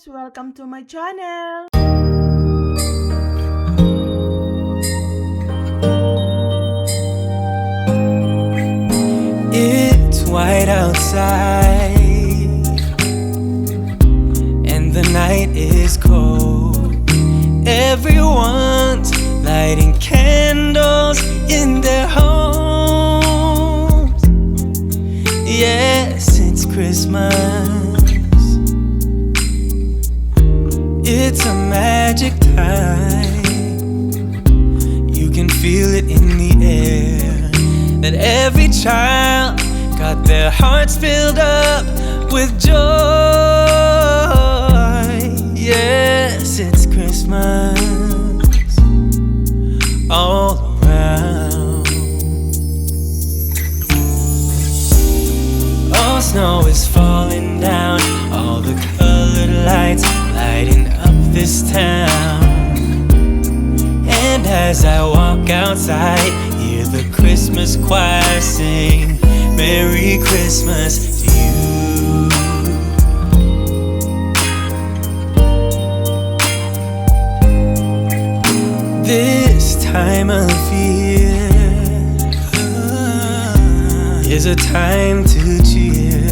guys! Welcome to my channel! It's white outside and the night is cold. Everyone's lighting candles in their homes. Yes, it's Christmas. It's a magic time. You can feel it in the air, that every child got their hearts filled up with joy. Yes, it's Christmas all around. Oh, snow is falling down, all the colored lights lighting up this town. And as I walk outside, hear the Christmas choir sing Merry Christmas to you. This time of year is a time to cheer.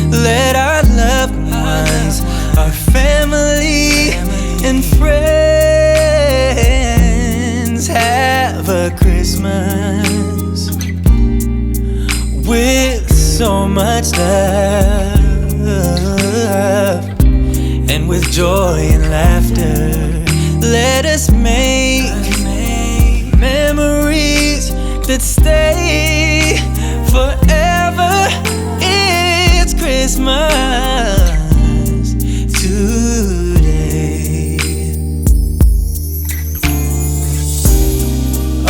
Let our loved ones, our family and friends have a Christmas with so much love, and with joy and laughter. Let us make memories that stay forever. It's Christmas today.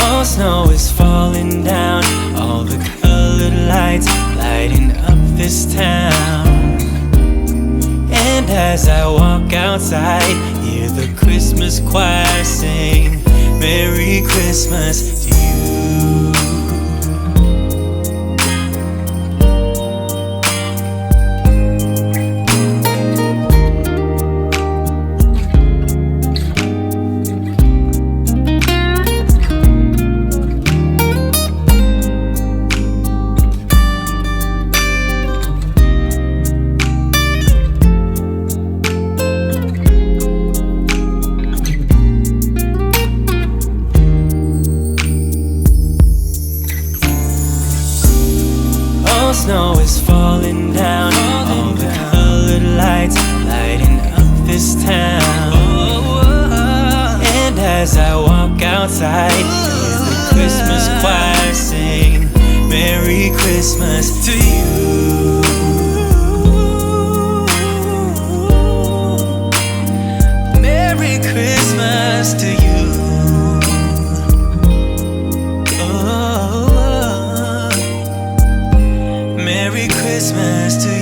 Oh, snow is falling down, all the colored lights lighting up this town. And as I walk outside, hear the Christmas choir sing Merry Christmas to you. Snow is falling down, all the colored lights lighting up this town. And as I walk outside, hear the Christmas choir sing Merry Christmas to you. Merry Christmas to you. Merry Christmas to you.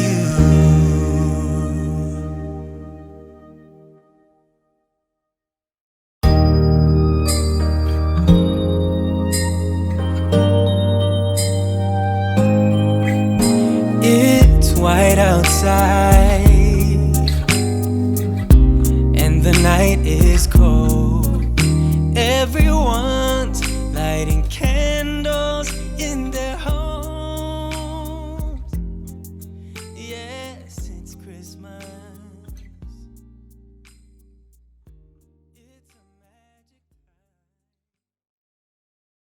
It's white outside and the night is cold. Everyone's lighting candles in their homes. Yes, it's Christmas. It's a magic time.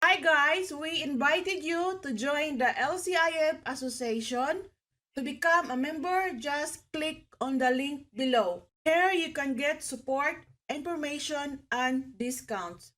Hi guys! We invited you to join the LCIF Association. To become a member, just click on the link below. Here you can get support, information, and discounts.